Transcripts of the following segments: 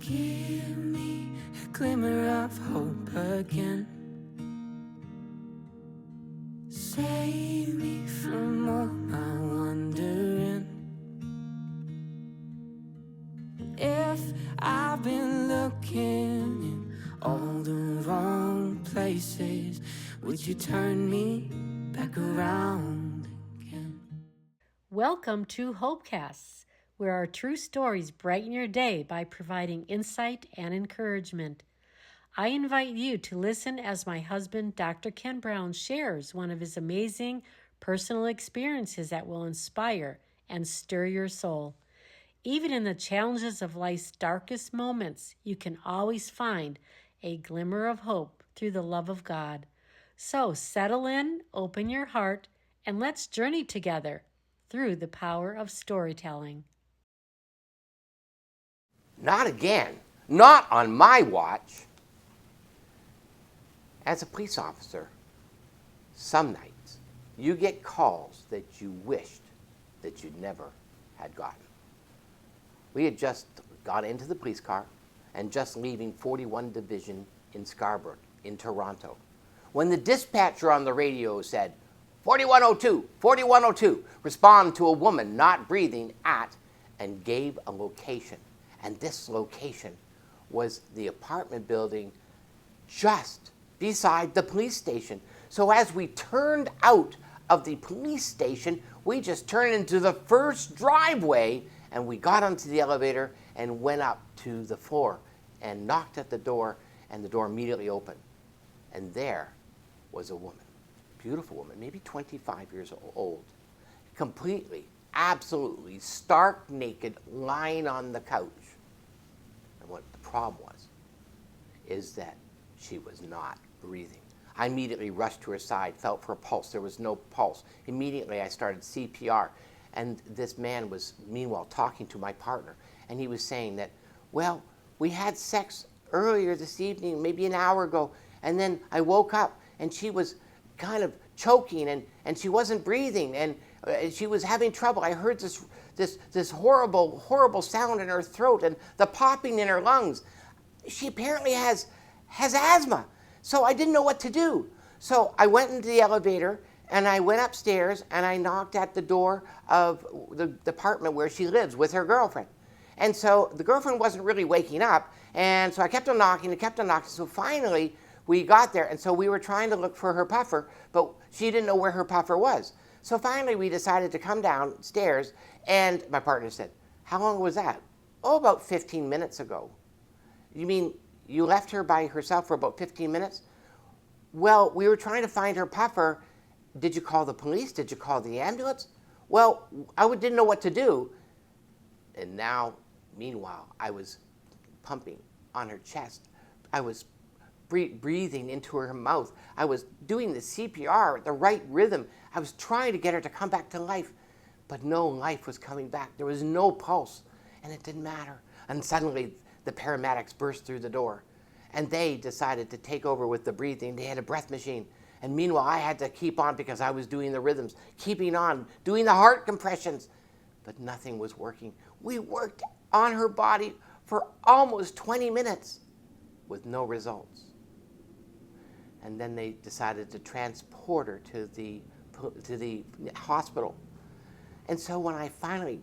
Give me a glimmer of hope again. Save me from all my wandering. If I've been looking in all the wrong places, would you turn me back around again? Welcome to HopeCasts, where our true stories brighten your day by providing insight and encouragement. I invite you to listen as my husband, Dr. Ken Brown, shares one of his amazing personal experiences that will inspire and stir your soul. Even in the challenges of life's darkest moments, you can always find a glimmer of hope through the love of God. So settle in, open your heart, and let's journey together through the power of storytelling. Not again. Not on my watch. As a police officer, some nights you get calls that you wished that you'd never had gotten. We had just got into the police car and just leaving 41 Division in Scarborough, in Toronto, when the dispatcher on the radio said, 4102, 4102, respond to a woman not breathing at, and gave a location. And this location was the apartment building just beside the police station. So as we turned out of the police station, we just turned into the first driveway and we got onto the elevator and went up to the floor and knocked at the door, and the door immediately opened. And there was a woman, beautiful woman, maybe 25 years old, completely, absolutely stark naked, lying on the couch. And what the problem was is that she was not breathing. I immediately rushed to her side, felt for a pulse. There was no pulse. Immediately I started CPR. And this man was, meanwhile, talking to my partner. And he was saying that, well, we had sex earlier this evening, maybe an hour ago. And then I woke up and she was kind of choking and she wasn't breathing. And she was having trouble. I heard this horrible, horrible sound in her throat and the popping in her lungs. She apparently has asthma. So I didn't know what to do. So I went into the elevator and I went upstairs and I knocked at the door of the apartment where she lives with her girlfriend. And so the girlfriend wasn't really waking up. And so I kept on knocking and kept on knocking. So finally we got there. And so we were trying to look for her puffer, but she didn't know where her puffer was. So finally we decided to come downstairs, and my partner said, how long was that? Oh, about 15 minutes ago. You mean you left her by herself for about 15 minutes? Well, we were trying to find her puffer. Did you call the police? Did you call the ambulance? Well, I didn't know what to do. And now, meanwhile, I was pumping on her chest. I was breathing into her mouth. I was doing the CPR at the right rhythm. I was trying to get her to come back to life. But no life was coming back. There was no pulse. And it didn't matter. And suddenly, the paramedics burst through the door. And they decided to take over with the breathing. They had a breath machine. And meanwhile, I had to keep on because I was doing the rhythms, keeping on, doing the heart compressions. But nothing was working. We worked on her body for almost 20 minutes with no results. And then they decided to transport her to the hospital. And so when I finally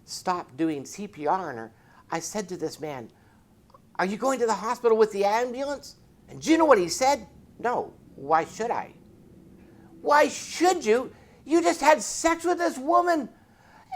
stopped doing CPR on her, I said to this man, are you going to the hospital with the ambulance? And do you know what he said? No. Why should I? Why should you? You just had sex with this woman.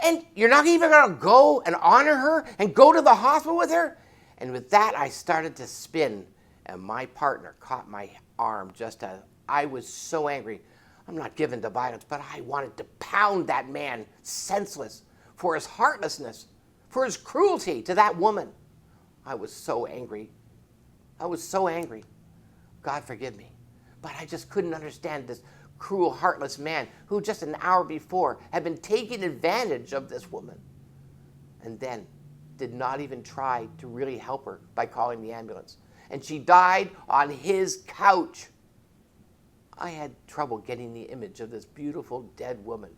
And you're not even going to go and honor her and go to the hospital with her? And with that, I started to spin. And my partner caught my arm just as I was so angry. I'm not given to violence, but I wanted to pound that man senseless for his heartlessness, for his cruelty to that woman. I was so angry. I was so angry. God forgive me. But I just couldn't understand this cruel, heartless man who just an hour before had been taking advantage of this woman and then did not even try to really help her by calling the ambulance. And she died on his couch. I had trouble getting the image of this beautiful dead woman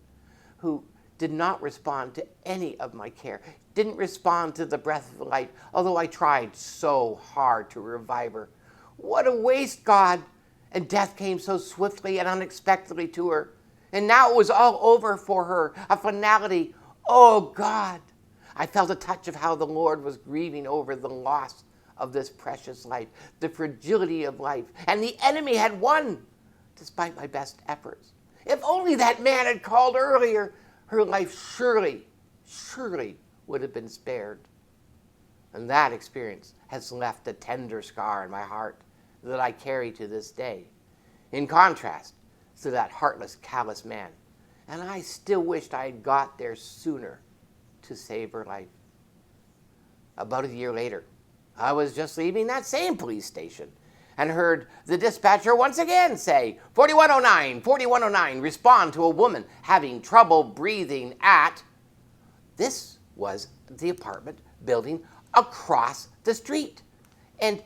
who did not respond to any of my care, didn't respond to the breath of life, although I tried so hard to revive her. What a waste, God! And death came so swiftly and unexpectedly to her. And now it was all over for her, a finality. Oh, God! I felt a touch of how the Lord was grieving over the loss of this precious life, the fragility of life. And the enemy had won, despite my best efforts. If only that man had called earlier, her life surely would have been spared. And that experience has left a tender scar in my heart that I carry to this day, in contrast to that heartless, callous man. And I still wished I had got there sooner to save her life. About a year later, I was just leaving that same police station and heard the dispatcher once again say, 4109, 4109, respond to a woman having trouble breathing at... This was the apartment building across the street. And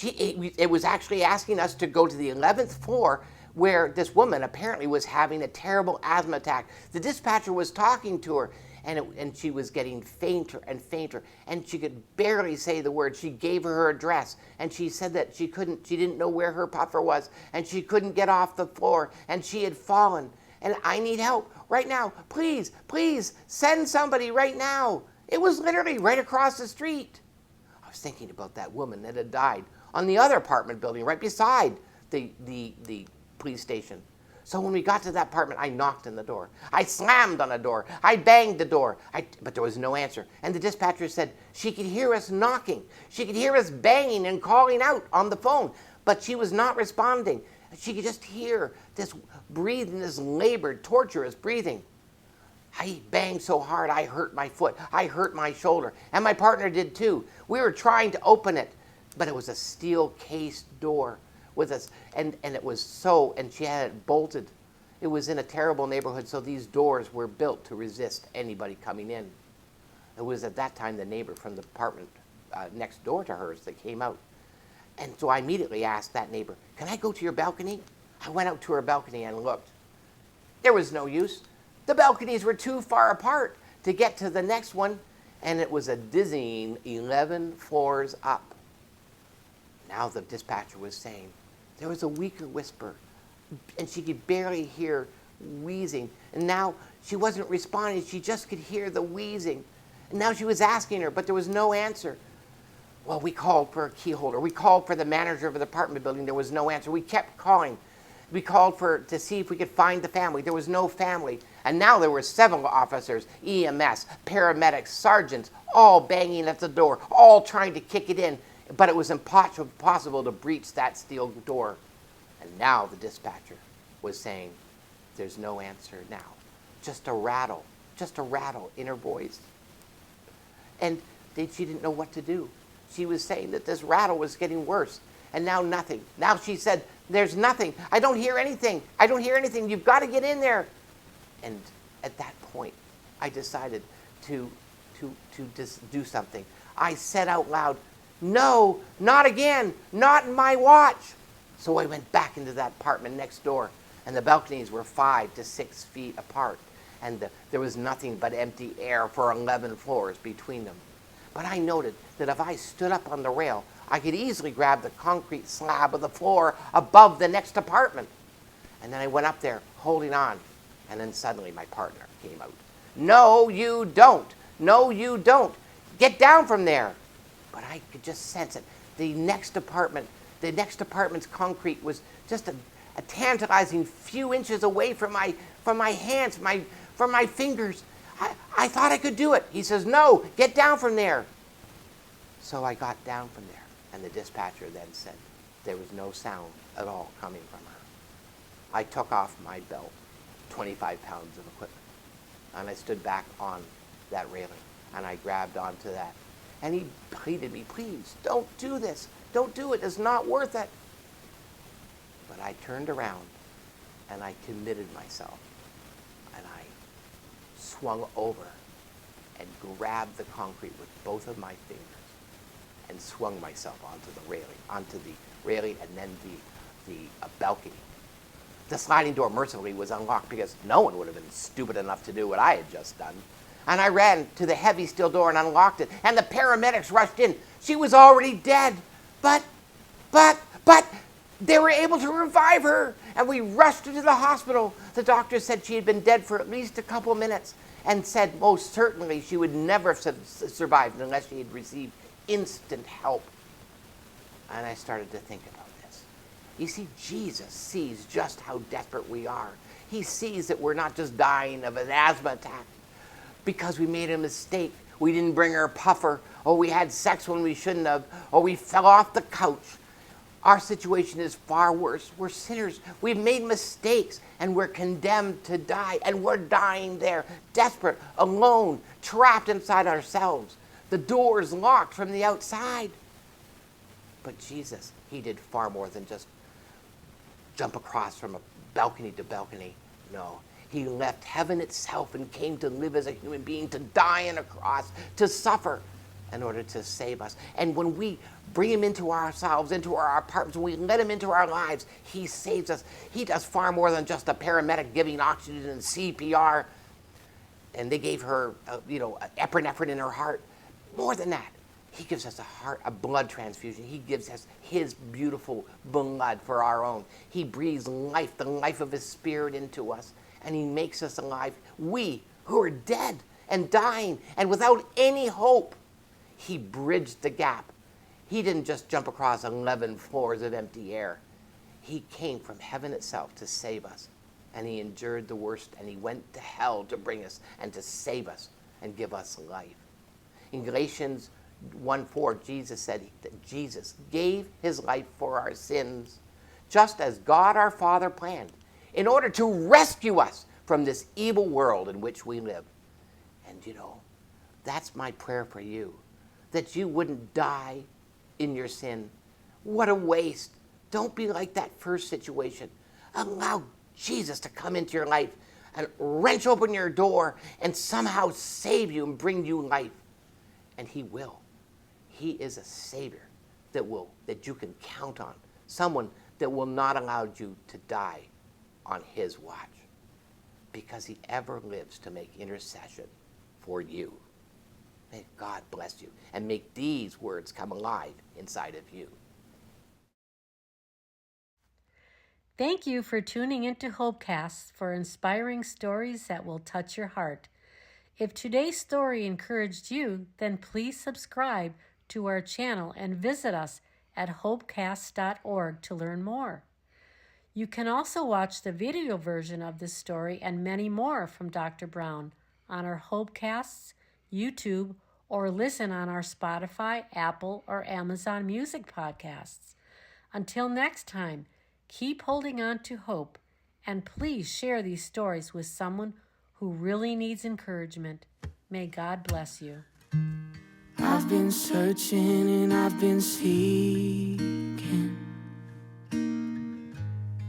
it was actually asking us to go to the 11th floor where this woman apparently was having a terrible asthma attack. The dispatcher was talking to her, and she was getting fainter and fainter, and she could barely say the words. She gave her address, and she said that she didn't know where her puffer was, and she couldn't get off the floor, and she had fallen. And I need help right now. Please, please, send somebody right now. It was literally right across the street. I was thinking about that woman that had died on the other apartment building right beside the police station. So when we got to that apartment, I knocked on the door. I slammed on the door. I banged the door. But there was no answer. And the dispatcher said she could hear us knocking. She could hear us banging and calling out on the phone. But she was not responding. She could just hear this breathing, this labored, torturous breathing. I banged so hard I hurt my foot. I hurt my shoulder. And my partner did too. We were trying to open it, but it was a steel cased door with us, and it was so, and she had it bolted. It was in a terrible neighborhood, so these doors were built to resist anybody coming in. It was at that time the neighbor from the apartment next door to hers that came out. And so I immediately asked that neighbor, can I go to your balcony? I went out to her balcony and looked. There was no use. The balconies were too far apart to get to the next one, and it was a dizzying 11 floors up. Now the dispatcher was saying, there was a weaker whisper, and she could barely hear wheezing. And now she wasn't responding. She just could hear the wheezing. And now she was asking her, but there was no answer. Well, we called for a key holder. We called for the manager of the apartment building. There was no answer. We kept calling. We called to see if we could find the family. There was no family. And now there were several officers, EMS, paramedics, sergeants, all banging at the door, all trying to kick it in. But it was impossible to breach that steel door. And now the dispatcher was saying, there's no answer now. Just a rattle in her voice. And she didn't know what to do. She was saying that this rattle was getting worse. And now nothing. Now she said, there's nothing. I don't hear anything. I don't hear anything. You've got to get in there. And at that point, I decided to do something. I said out loud, no, not again, not in my watch. So I went back into that apartment next door, and the balconies were 5 to 6 feet apart, and there was nothing but empty air for 11 floors between them. But I noted that if I stood up on the rail, I could easily grab the concrete slab of the floor above the next apartment. And then I went up there, holding on, and then suddenly my partner came out. No, you don't. No, you don't. Get down from there. But I could just sense it. The next apartment's concrete was just a tantalizing few inches away from my hands, from my fingers. I thought I could do it. He says, no, get down from there. So I got down from there, and the dispatcher then said there was no sound at all coming from her. I took off my belt, 25 pounds of equipment, and I stood back on that railing, and I grabbed onto that. And he pleaded me, please, don't do this. Don't do it. It's not worth it. But I turned around, and I committed myself, and I swung over and grabbed the concrete with both of my fingers and swung myself onto the railing and then the balcony. The sliding door mercifully was unlocked because no one would have been stupid enough to do what I had just done. And I ran to the heavy steel door and unlocked it, and the paramedics rushed in. She was already dead, but they were able to revive her, and we rushed her to the hospital. The doctor said she had been dead for at least a couple of minutes and said most certainly she would never have survived unless she had received instant help. And I started to think about this. You see, Jesus sees just how desperate we are. He sees that we're not just dying of an asthma attack because we made a mistake. We didn't bring our puffer, or we had sex when we shouldn't have, or we fell off the couch. Our situation is far worse. We're sinners. We've made mistakes, and we're condemned to die. And we're dying there, desperate, alone, trapped inside ourselves. The door is locked from the outside. But Jesus, he did far more than just jump across from a balcony to balcony. No, he left heaven itself and came to live as a human being, to die on a cross, to suffer in order to save us. And when we bring him into ourselves, into our apartments, when we let him into our lives, he saves us. He does far more than just a paramedic giving oxygen and CPR. And they gave her, epinephrine in her heart. More than that, he gives us a blood transfusion. He gives us his beautiful blood for our own. He breathes life, the life of his spirit into us, and he makes us alive. We, who are dead and dying and without any hope, he bridged the gap. He didn't just jump across 11 floors of empty air. He came from heaven itself to save us, and he endured the worst, and he went to hell to bring us and to save us and give us life. In Galatians 1:4, Jesus said that Jesus gave his life for our sins, just as God our Father planned, in order to rescue us from this evil world in which we live. And that's my prayer for you, that you wouldn't die in your sin. What a waste. Don't be like that first situation. Allow Jesus to come into your life and wrench open your door and somehow save you and bring you life. And he will. He is a Savior that you can count on. Someone that will not allow you to die on his watch, because he ever lives to make intercession for you. May God bless you and make these words come alive inside of you. Thank you for tuning into HopeCasts for inspiring stories that will touch your heart. If today's story encouraged you, then please subscribe to our channel and visit us at hopecasts.org to learn more. You can also watch the video version of this story and many more from Dr. Brown on our HopeCasts, YouTube, or listen on our Spotify, Apple, or Amazon Music podcasts. Until next time, keep holding on to hope, and please share these stories with someone who really needs encouragement. May God bless you. I've been searching and I've been seeking.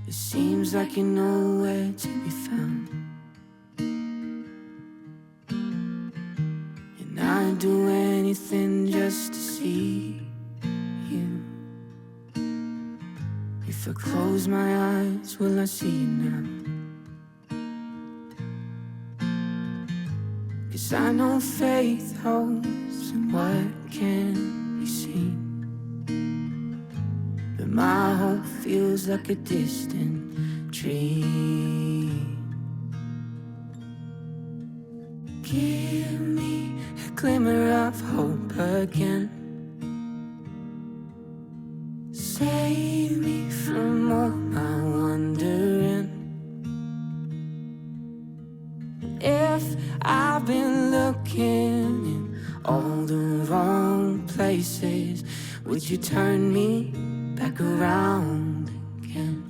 It seems like you're nowhere to be found, and I'd do anything just to see you. If I close my eyes, will I see you now? 'Cause I know faith hopes in what can't be seen, but my hope feels like a distant dream. Give me a glimmer of hope again. Save me from all my wandering. If I've been looking in all the wrong places, would you turn me back around again?